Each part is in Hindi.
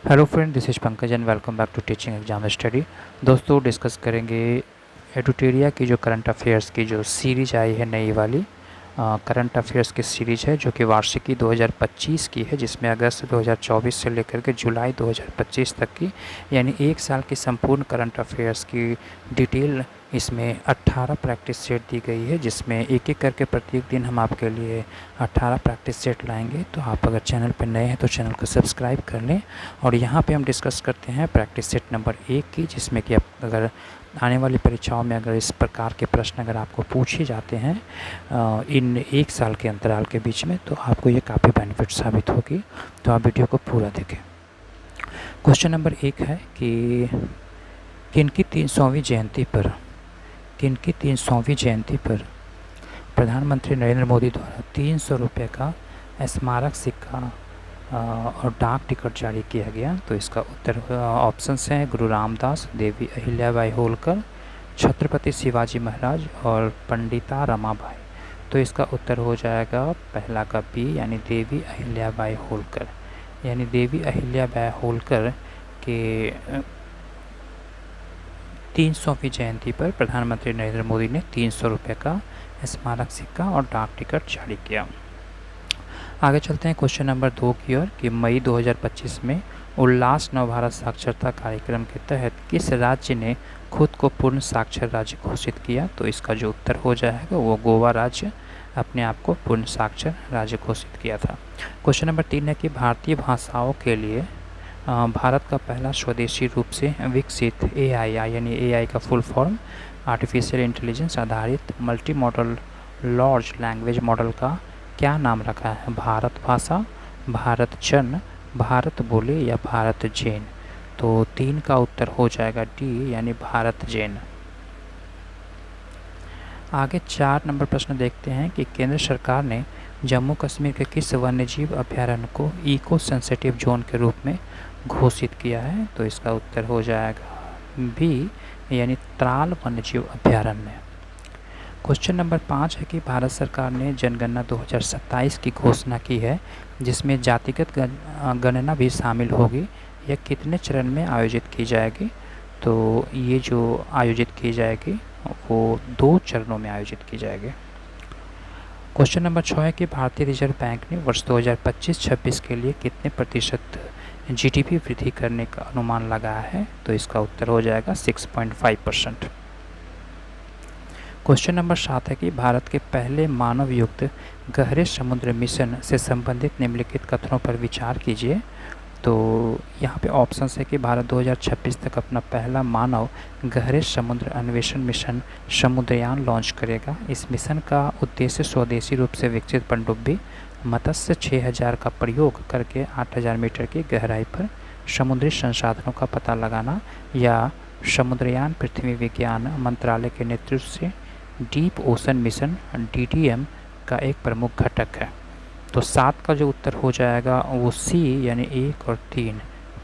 Hello friend, this is Pankaj and welcome back to teaching exam study. दोस्तों, डिस्कस करेंगे एडुटेरिया की जो करंट अफेयर्स की जो सीरीज आई है, नई वाली करंट अफेयर्स की सीरीज है, जो कि वार्षिकी 2025 की है, जिसमें अगस्त 2024 से लेकर के जुलाई 2025 तक की यानी एक साल की संपूर्ण करंट अफेयर्स की डिटेल इसमें 18 प्रैक्टिस सेट दी गई है, जिसमें एक एक करके प्रत्येक दिन हम आपके लिए 18 प्रैक्टिस सेट लाएंगे। तो आप अगर चैनल पर नए हैं तो चैनल को सब्सक्राइब कर लें। और यहाँ पे हम डिस्कस करते हैं प्रैक्टिस सेट नंबर 1 की, जिसमें कि आप अगर आने वाली परीक्षाओं में अगर इस प्रकार के प्रश्न अगर आपको पूछे जाते हैं इन एक साल के अंतराल के बीच में, तो आपको ये काफ़ी बेनिफिट साबित होगी। तो आप वीडियो को पूरा देखें। क्वेश्चन नंबर 1 है कि किनकी 300वीं जयंती पर प्रधानमंत्री नरेंद्र मोदी द्वारा 300 रुपये का स्मारक सिक्का और डाक टिकट जारी किया गया। तो इसका उत्तर ऑप्शंस हैं गुरु रामदास, देवी अहिल्याबाई होलकर, छत्रपति शिवाजी महाराज और पंडिता रमाबाई। तो इसका उत्तर हो जाएगा पहला का बी, यानी देवी अहिल्याबाई होलकर। यानी देवी अहिल्याबाई होलकर के 300वीं जयंती पर प्रधानमंत्री नरेंद्र मोदी ने 300 रुपये का स्मारक सिक्का और डाक टिकट जारी किया। आगे चलते हैं क्वेश्चन नंबर 2 की ओर कि मई 2025 में उल्लास नवभारत साक्षरता कार्यक्रम के तहत किस राज्य ने खुद को पूर्ण साक्षर राज्य घोषित किया। तो इसका जो उत्तर हो जाएगा वो गोवा राज्य अपने आप को पूर्ण साक्षर राज्य घोषित किया था। क्वेश्चन नंबर 3 है कि भारतीय भाषाओं के लिए भारत का पहला स्वदेशी रूप से विकसित AI यानी AI का फुल फॉर्म आर्टिफिशियल इंटेलिजेंस आधारित multi modal large language model का क्या नाम रखा है। भारत भाषा, भारत जन, भारत बोले या भारत जैन। तो 3 का उत्तर हो जाएगा डी, यानी भारत जैन। आगे 4 नंबर प्रश्न देखते हैं कि केंद्र सरकार ने जम्मू कश्मीर के किस वन्यजीव अभ्यारण्य को इको सेंसिटिव जोन के रूप में घोषित किया है। तो इसका उत्तर हो जाएगा बी, यानी त्राल वन्यजीव अभ्यारण्य। क्वेश्चन नंबर 5 है कि भारत सरकार ने जनगणना 2027 की घोषणा की है, जिसमें जातिगत गणना भी शामिल होगी। यह कितने चरण में आयोजित की जाएगी। तो ये जो आयोजित की जाएगी वो 2 चरणों में आयोजित की जाएगी। क्वेश्चन नंबर 6 है कि भारतीय रिजर्व बैंक ने वर्ष 2025-26 के लिए कितने प्रतिशत GDP वृद्धि करने का अनुमान लगाया है। तो इसका उत्तर हो जाएगा 6.5%। क्वेश्चन नंबर 7 है कि भारत के पहले मानव युक्त गहरे समुद्र मिशन से संबंधित निम्नलिखित कथनों पर विचार कीजिए। तो यहाँ पे ऑप्शंस है कि भारत 2026 तक अपना पहला मानव गहरे समुद्र अन्वेषण मिशन समुद्रयान लॉन्च करेगा। इस मिशन का उद्देश्य स्वदेशी रूप से विकसित पनडुब्बी मत्स्य 6000 का प्रयोग करके 8000 मीटर की गहराई पर समुद्री संसाधनों का पता लगाना या समुद्रयान पृथ्वी विज्ञान मंत्रालय के नेतृत्व से डीप ओशन मिशन DDM का एक प्रमुख घटक है। तो 7 का जो उत्तर हो जाएगा वो सी, यानी 1 और 3,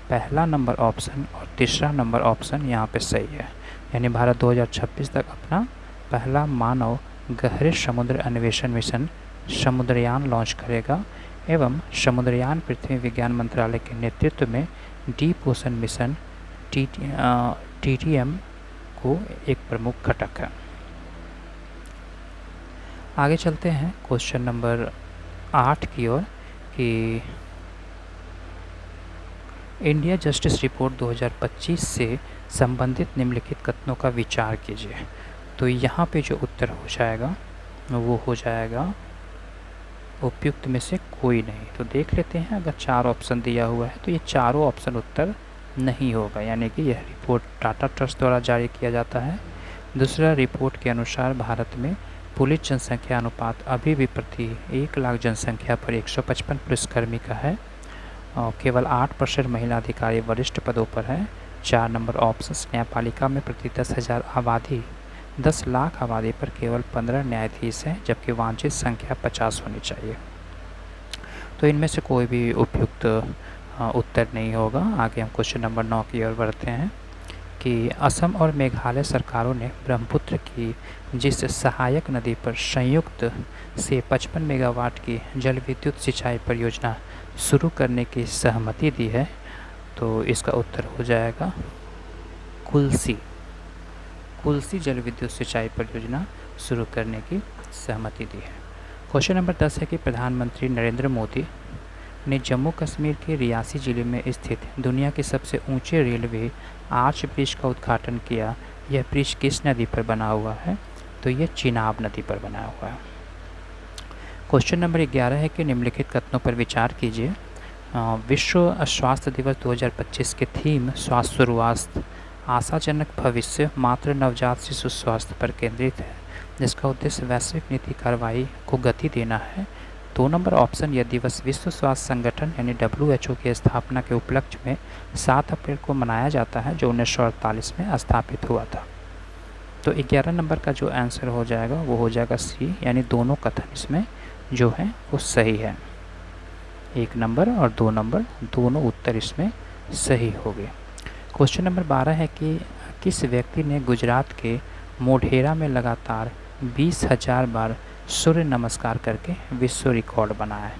पहला नंबर ऑप्शन और तीसरा नंबर ऑप्शन यहाँ पे सही है। यानी भारत 2026 तक अपना पहला मानव गहरे समुद्र अन्वेषण मिशन समुद्रयान लॉन्च करेगा एवं समुद्रयान पृथ्वी विज्ञान मंत्रालय के नेतृत्व में डीप ओशन मिशन DDM को एक प्रमुख घटक है। आगे चलते हैं क्वेश्चन नंबर 8 की ओर कि इंडिया जस्टिस रिपोर्ट 2025 से संबंधित निम्नलिखित कथनों का विचार कीजिए। तो यहाँ पे जो उत्तर हो जाएगा वो हो जाएगा उपयुक्त में से कोई नहीं। तो देख लेते हैं, अगर 4 ऑप्शन दिया हुआ है तो ये चारों ऑप्शन उत्तर नहीं होगा, यानी कि यह रिपोर्ट टाटा ट्रस्ट द्वारा जारी किया जाता है। दूसरा, रिपोर्ट के अनुसार भारत में पुलिस जनसंख्या अनुपात अभी भी प्रति 1 लाख जनसंख्या पर 155 पुलिसकर्मी का है और केवल 8% महिला अधिकारी वरिष्ठ पदों पर है। 4 नंबर ऑप्शन, न्यायपालिका में प्रति 10 लाख आबादी पर केवल 15 न्यायाधीश हैं, जबकि वांछित संख्या 50 होनी चाहिए। तो इनमें से कोई भी उपयुक्त उत्तर नहीं होगा। आगे हम क्वेश्चन नंबर 9 की ओर बढ़ते हैं कि असम और मेघालय सरकारों ने ब्रह्मपुत्र की जिस सहायक नदी पर संयुक्त से 55 मेगावाट की जल विद्युत सिंचाई परियोजना शुरू करने की सहमति दी है, तो इसका उत्तर हो जाएगा कुल्सी। कुल्सी जल विद्युत सिंचाई परियोजना शुरू करने की सहमति दी है। क्वेश्चन नंबर 10 है कि प्रधानमंत्री नरेंद्र मोदी ने जम्मू कश्मीर के रियासी जिले में स्थित दुनिया के सबसे ऊंचे रेलवे आर्च ब्रिज का उद्घाटन किया। यह ब्रिज किस नदी पर बना हुआ है? तो यह चिनाब नदी पर बना हुआ है। क्वेश्चन नंबर 11 है कि निम्नलिखित कथनों पर विचार कीजिए। विश्व स्वास्थ्य दिवस 2025 के थीम स्वास्थ्य शुरुआत आशाजनक भविष्य मात्र नवजात शिशु स्वास्थ्य पर केंद्रित है, जिसका उद्देश्य वैश्विक नीति कार्रवाई को गति देना है। 2 नंबर ऑप्शन, यह दिवस विश्व स्वास्थ्य संगठन यानी WHO की स्थापना के उपलक्ष्य में 7 अप्रैल को मनाया जाता है, जो 1948 में स्थापित हुआ था। तो 11 नंबर का जो आंसर हो जाएगा वो हो जाएगा सी, यानी दोनों कथन इसमें जो है वो सही है। 1 नंबर और 2 नंबर दोनों उत्तर इसमें सही हो गए। क्वेश्चन नंबर 12 है कि किस व्यक्ति ने गुजरात के मोढेरा में लगातार 20,000 बार सूर्य नमस्कार करके विश्व रिकॉर्ड बनाया है?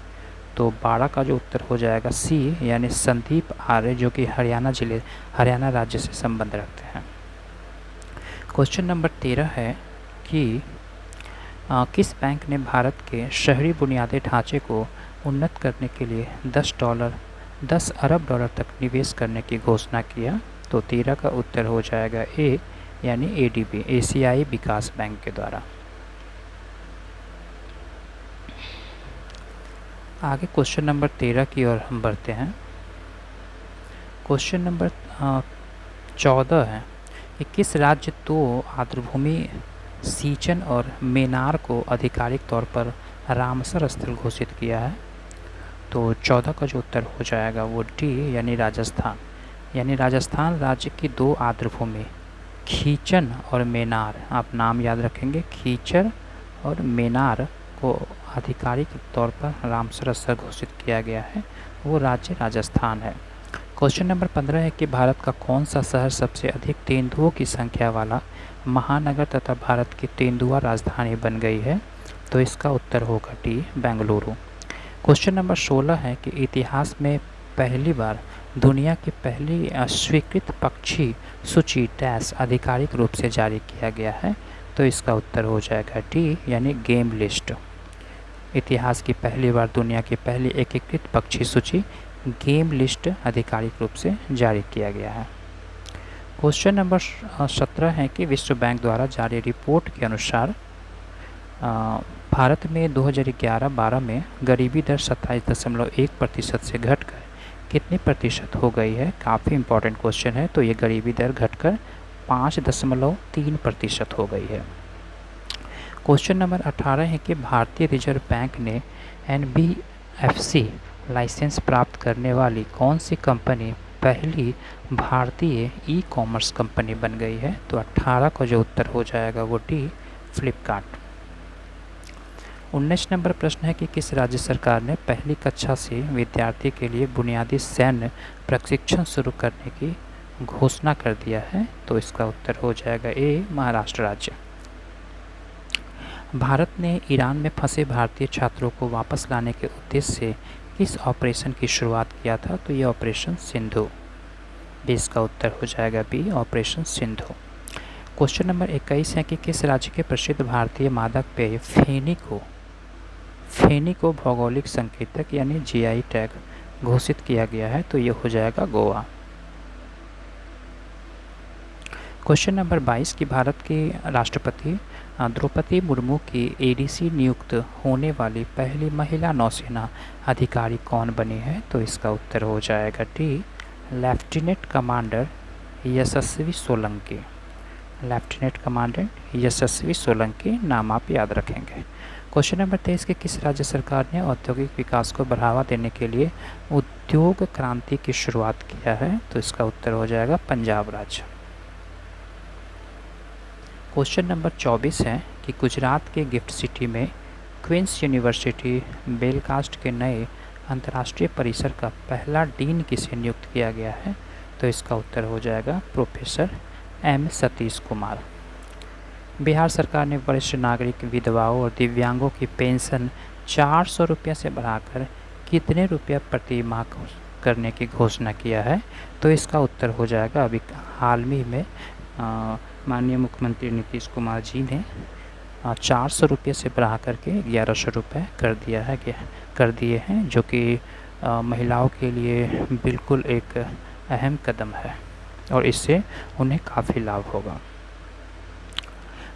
तो 12 का जो उत्तर हो जाएगा सी, यानी संदीप आर्य, जो कि हरियाणा राज्य से संबंध रखते हैं। क्वेश्चन नंबर 13 है कि किस बैंक ने भारत के शहरी बुनियादी ढांचे को उन्नत करने के लिए $10 अरब तक निवेश करने की घोषणा किया? तो 13 का उत्तर हो जाएगा ए, यानी ADB, एशियाई विकास बैंक के द्वारा। आगे क्वेश्चन नंबर 13 की ओर हम बढ़ते हैं। क्वेश्चन नंबर 14 है कि किस राज्य 2 आर्द्रभूमि सिंचन और मेनार को आधिकारिक तौर पर रामसर स्थल घोषित किया है? तो 14 का जो उत्तर हो जाएगा वो डी, यानी राजस्थान। यानी राजस्थान राज्य की 2 आर्द्रभूमि खीचन और मेनार, आप नाम याद रखेंगे, खीचर और मेनार को आधिकारिक तौर पर रामसर स्थल घोषित किया गया है, वो राज्य राजस्थान है। क्वेश्चन नंबर 15 है कि भारत का कौन सा शहर सबसे अधिक तेंदुओं की संख्या वाला महानगर तथा भारत की तेंदुआ राजधानी बन गई है? तो इसका उत्तर होगा डी, बेंगलुरु। क्वेश्चन नंबर 16 है कि इतिहास में पहली बार दुनिया की पहली स्वीकृत पक्षी सूची डैश आधिकारिक रूप से जारी किया गया है? तो इसका उत्तर हो जाएगा डी, यानी गेम लिस्ट। इतिहास की पहली बार दुनिया की पहली एकीकृत पक्षी सूची गेम लिस्ट आधिकारिक रूप से जारी किया गया है। क्वेश्चन नंबर 17 है कि विश्व बैंक द्वारा जारी रिपोर्ट के अनुसार भारत में 2011-12 में गरीबी दर 27.1% से घटकर कितने प्रतिशत हो गई है? काफ़ी इंपॉर्टेंट क्वेश्चन है। तो ये गरीबी दर घटकर 5.3% हो गई है। क्वेश्चन नंबर 18 है कि भारतीय रिजर्व बैंक ने NBFC लाइसेंस प्राप्त करने वाली कौन सी कंपनी पहली भारतीय ई-कॉमर्स कंपनी बन गई है? तो 18 का जो उत्तर हो जाएगा वो डी, फ्लिपकार्ट। 19 नंबर प्रश्न है कि किस राज्य सरकार ने पहली कक्षा से विद्यार्थी के लिए बुनियादी सैन्य प्रशिक्षण शुरू करने की घोषणा कर दिया है? तो इसका उत्तर हो जाएगा ए, महाराष्ट्र राज्य। भारत ने ईरान में फंसे भारतीय छात्रों को वापस लाने के उद्देश्य से किस ऑपरेशन की शुरुआत किया था? तो ये ऑपरेशन सिंधु। इसका उत्तर हो जाएगा B, operation Sindhu. Question number 21 है कि किस राज्य के प्रसिद्ध भारतीय मादक पेय फेनी को भौगोलिक संकेतक यानी GI टैग घोषित किया गया है? तो ये हो जाएगा गोवा। क्वेश्चन नंबर 22 कि भारत के राष्ट्रपति द्रौपदी मुर्मू की ADC नियुक्त होने वाली पहली महिला नौसेना अधिकारी कौन बनी है? तो इसका उत्तर हो जाएगा डी, लेफ्टिनेंट कमांडर यशस्वी सोलंकी। लेफ्टिनेंट कमांडर यशस्वी सोलंकी नाम आप याद रखेंगे। क्वेश्चन नंबर 23 कि किस राज्य सरकार ने औद्योगिक विकास को बढ़ावा देने के लिए उद्योग क्रांति की शुरुआत किया है? तो इसका उत्तर हो जाएगा पंजाब राज्य। क्वेश्चन नंबर 24 है कि गुजरात के गिफ्ट सिटी में क्वींस यूनिवर्सिटी बेलकास्ट के नए अंतर्राष्ट्रीय परिसर का पहला डीन किसे नियुक्त किया गया है? तो इसका उत्तर हो जाएगा प्रोफेसर M सतीश कुमार। बिहार सरकार ने वरिष्ठ नागरिक, विधवाओं और दिव्यांगों की पेंशन 400 रुपये से बढ़ाकर कितने रुपये प्रति माह करने की घोषणा किया है? तो इसका उत्तर हो जाएगा अभी हाल ही में माननीय मुख्यमंत्री नीतीश कुमार जी ने 400 रुपये से बढ़ा करके 1100 रुपये कर दिए हैं, जो कि महिलाओं के लिए बिल्कुल एक अहम कदम है और इससे उन्हें काफ़ी लाभ होगा।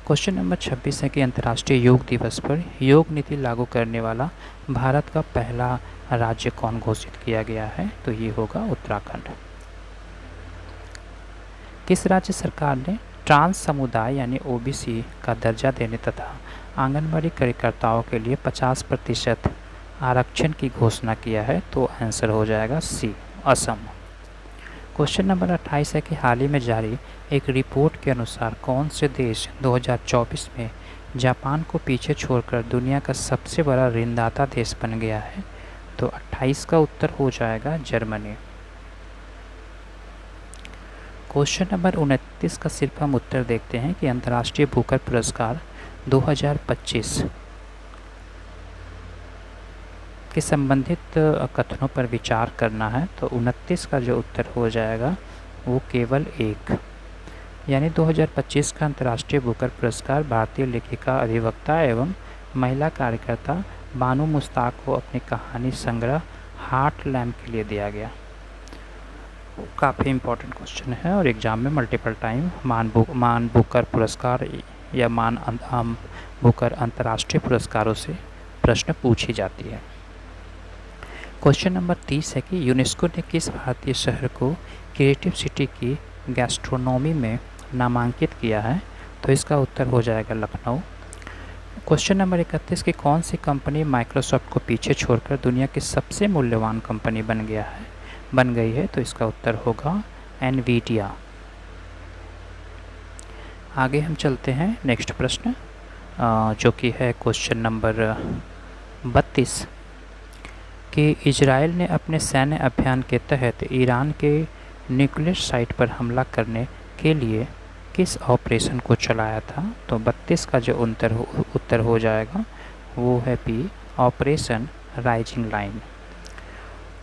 क्वेश्चन नंबर 26 है कि अंतर्राष्ट्रीय योग दिवस पर योग नीति लागू करने वाला भारत का पहला राज्य कौन घोषित किया गया है? तो ये होगा उत्तराखंड। किस राज्य सरकार ने ट्रांस समुदाय यानी ओबीसी का दर्जा देने तथा आंगनबाड़ी कार्यकर्ताओं के लिए 50% आरक्षण की घोषणा किया है? तो आंसर हो जाएगा सी, असम। क्वेश्चन नंबर 28 है कि हाल ही में जारी एक रिपोर्ट के अनुसार कौन से देश 2024 में जापान को पीछे छोड़कर दुनिया का सबसे बड़ा ऋणदाता देश बन गया है? तो 28 का उत्तर हो जाएगा जर्मनी। क्वेश्चन नंबर 29 का सिर्फ हम उत्तर देखते हैं कि अंतर्राष्ट्रीय बुकर पुरस्कार 2025 के संबंधित कथनों पर विचार करना है। तो 29 का जो उत्तर हो जाएगा वो केवल एक, यानी 2025 का अंतर्राष्ट्रीय बुकर पुरस्कार भारतीय लेखिका, अधिवक्ता एवं महिला कार्यकर्ता बानू मुश्ताक को अपनी कहानी संग्रह हार्ट लैम्प के लिए दिया गया। काफ़ी इम्पोर्टेंट क्वेश्चन है और एग्जाम में मल्टीपल टाइम मान बुकर पुरस्कार या बुकर अंतर्राष्ट्रीय पुरस्कारों से प्रश्न पूछी जाती है। क्वेश्चन नंबर 30 है कि यूनेस्को ने किस भारतीय शहर को क्रिएटिव सिटी की गैस्ट्रोनॉमी में नामांकित किया है? तो इसका उत्तर हो जाएगा लखनऊ। क्वेश्चन नंबर 31 की कौन सी कंपनी माइक्रोसॉफ्ट को पीछे छोड़कर दुनिया की सबसे मूल्यवान कंपनी बन गई है? तो इसका उत्तर होगा एनवीडिया। आगे हम चलते हैं नेक्स्ट प्रश्न, जो कि है क्वेश्चन नंबर 32 कि इजराइल ने अपने सैन्य अभियान के तहत ईरान के न्यूक्लियर साइट पर हमला करने के लिए किस ऑपरेशन को चलाया था? तो 32 का जो उत्तर हो जाएगा वो है B, operation rising lion.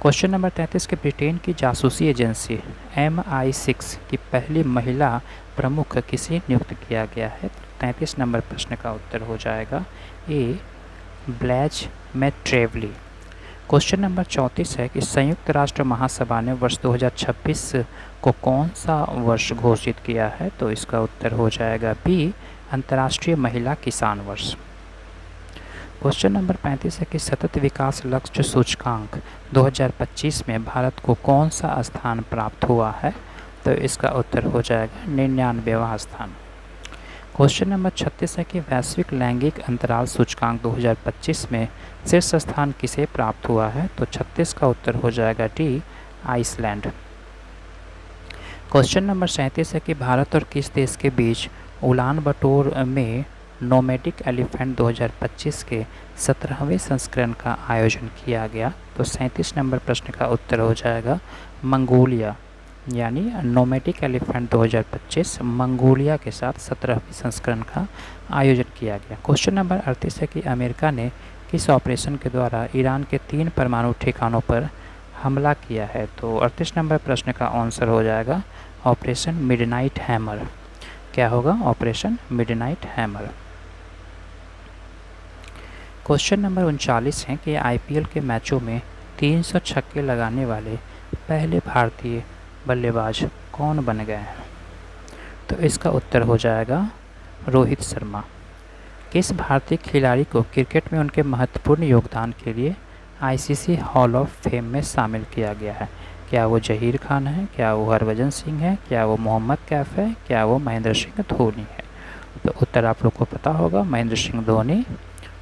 Question number 33 के ब्रिटेन की जासूसी एजेंसी MI6 की पहली महिला प्रमुख किसे नियुक्त किया गया है? 33 नंबर प्रश्न का उत्तर हो जाएगा ए, ब्लैज मैट्रेवली। क्वेश्चन नंबर 34 है कि संयुक्त राष्ट्र महासभा ने वर्ष 2026 को कौन सा वर्ष घोषित किया है? तो इसका उत्तर हो जाएगा बी, अंतर्राष्ट्रीय महिला किसान वर्ष। क्वेश्चन नंबर 35 है कि सतत विकास लक्ष्य सूचकांक 2025 में भारत को कौन सा स्थान प्राप्त हुआ है? तो इसका उत्तर हो जाएगा 99वां स्थान। क्वेश्चन नंबर 36 है कि वैश्विक लैंगिक अंतराल सूचकांक 2025 में शीर्ष स्थान किसे प्राप्त हुआ है? तो 36 का उत्तर हो जाएगा डी, आइसलैंड। क्वेश्चन नंबर 37 है कि भारत और किस देश के बीच उलान बटोर में नोमैडिक एलिफेंट 2025 के 17वें संस्करण का आयोजन किया गया? तो 37 नंबर प्रश्न का उत्तर हो जाएगा मंगोलिया, यानी नोमैडिक एलिफेंट 2025 मंगोलिया के साथ 17वें संस्करण का आयोजन किया गया। क्वेश्चन नंबर 38 है कि अमेरिका ने किस ऑपरेशन के द्वारा ईरान के 3 परमाणु ठिकानों पर हमला किया है? तो 38 नंबर प्रश्न का आंसर हो जाएगा ऑपरेशन मिडनाइट हैमर। क्या होगा? Operation midnight hammer. Question number 39 है कि IPL के मैचों में 300 छक्के लगाने वाले पहले भारतीय बल्लेबाज कौन बन गए हैं? तो इसका उत्तर हो जाएगा रोहित शर्मा। किस भारतीय खिलाड़ी को क्रिकेट में उनके महत्वपूर्ण योगदान के लिए ICC हॉल ऑफ फेम में शामिल किया गया है? क्या वो जहीर खान है, क्या वो हरभजन सिंह है, क्या वो मोहम्मद कैफ है, क्या वो महेंद्र सिंह धोनी है? तो उत्तर आप लोग को पता होगा, महेंद्र सिंह धोनी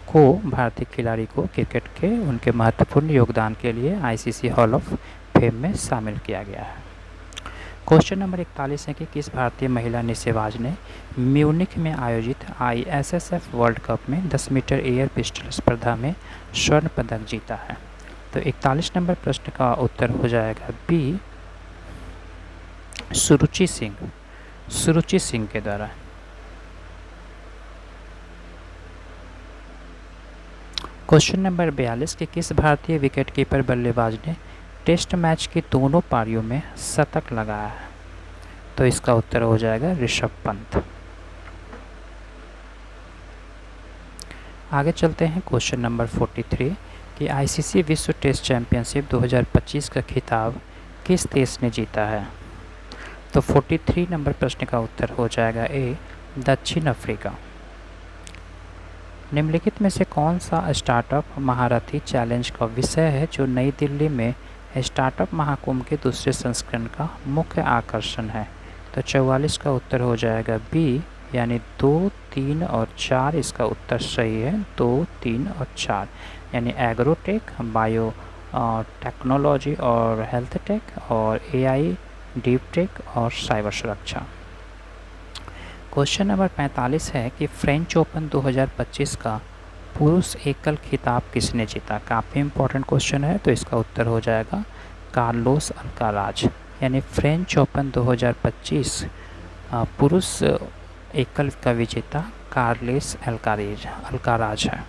को भारतीय खिलाड़ी को क्रिकेट के उनके महत्वपूर्ण योगदान के लिए ICC हॉल ऑफ फेम में शामिल किया गया है। क्वेश्चन नंबर 41 है कि किस भारतीय महिला निशानेबाज ने म्यूनिख में आयोजित ISSF वर्ल्ड कप में 10 मीटर एयर पिस्टल स्पर्धा में स्वर्ण पदक जीता है? तो 41 नंबर प्रश्न का उत्तर हो जाएगा बी, सुरुचि सिंह के द्वारा। क्वेश्चन नंबर 42 कि किस भारतीय विकेटकीपर बल्लेबाज ने टेस्ट मैच की दोनों पारियों में शतक लगाया है? तो इसका उत्तर हो जाएगा ऋषभ पंत। आगे चलते हैं क्वेश्चन नंबर 43 कि आईसीसी विश्व टेस्ट चैंपियनशिप 2025 का खिताब किस देश ने जीता है? तो 43 नंबर प्रश्न का उत्तर हो जाएगा ए, दक्षिण अफ्रीका। निम्नलिखित में से कौन सा स्टार्टअप महारथी चैलेंज का विषय है जो नई दिल्ली में स्टार्टअप महाकुंभ के दूसरे संस्करण का मुख्य आकर्षण है? तो 44 का उत्तर हो जाएगा बी, यानी 2, 3 और 4 इसका उत्तर सही है। 2, 3 और 4 यानी एग्रोटेक, बायो टेक्नोलॉजी और हेल्थ टेक और एआई, डीप टेक और साइबर सुरक्षा। क्वेश्चन नंबर 45 है कि फ्रेंच ओपन 2025 का पुरुष एकल खिताब किसने जीता? काफ़ी इंपॉर्टेंट क्वेश्चन है, तो इसका उत्तर हो जाएगा कार्लोस अल्काराज। यानी फ्रेंच ओपन 2025 पुरुष एकल का विजेता कार्लोस अल्काराज है।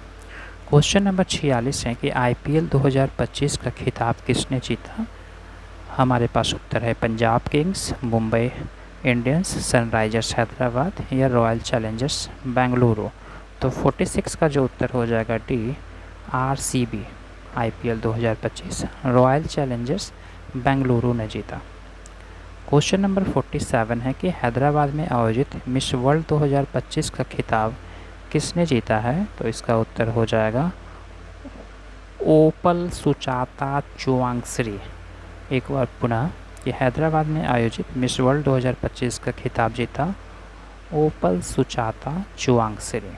क्वेश्चन नंबर 46 है कि आईपीएल 2025 का खिताब किसने जीता? हमारे पास उत्तर है Punjab Kings, Mumbai Indians, Sunrisers Hyderabad या रॉयल चैलेंजर्स बेंगलुरु। तो 46 का जो उत्तर हो जाएगा D, RCB IPL 2025 royal Challengers Bengaluru ने जीता। क्वेश्चन नंबर 47 है कि हैदराबाद में आयोजित मिस वर्ल्ड 2025 का खिताब किसने जीता है? तो इसका उत्तर हो जाएगा ओपल सुचाता चुवांगश्री। एक बार पुनः कि हैदराबाद में आयोजित मिस वर्ल्ड 2025 का खिताब जीता ओपल सुचाता चुवांगश्री।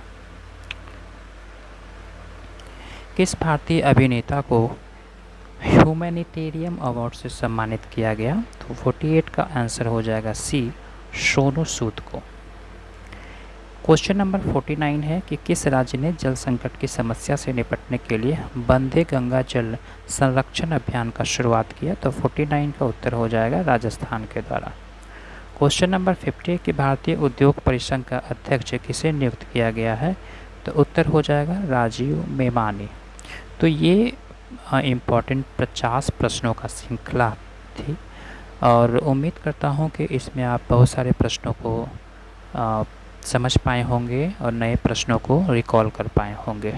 किस भारतीय अभिनेता को ह्यूमैनिटेरियन अवार्ड से सम्मानित किया गया? तो 48 का आंसर हो जाएगा सी, सोनू सूद को। क्वेश्चन नंबर 49 है कि किस राज्य ने जल संकट की समस्या से निपटने के लिए वंदे गंगा जल संरक्षण अभियान का शुरुआत किया? तो 49 का उत्तर हो जाएगा राजस्थान के द्वारा। क्वेश्चन नंबर 50 कि भारतीय उद्योग परिसंघ का अध्यक्ष किसे नियुक्त किया गया है? तो उत्तर हो जाएगा राजीव मेमानी। तो ये इम्पॉर्टेंट 50 प्रश्नों का श्रृंखला थी और उम्मीद करता हूँ कि इसमें आप बहुत सारे प्रश्नों को समझ पाए होंगे और नए प्रश्नों को रिकॉल कर पाए होंगे।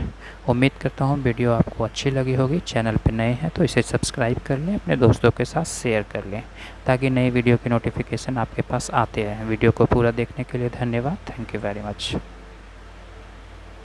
उम्मीद करता हूँ वीडियो आपको अच्छी लगी होगी। चैनल पर नए हैं तो इसे सब्सक्राइब कर लें, अपने दोस्तों के साथ शेयर कर लें ताकि नई वीडियो की नोटिफिकेशन आपके पास आते रहें। वीडियो को पूरा देखने के लिए धन्यवाद। Thank you very much.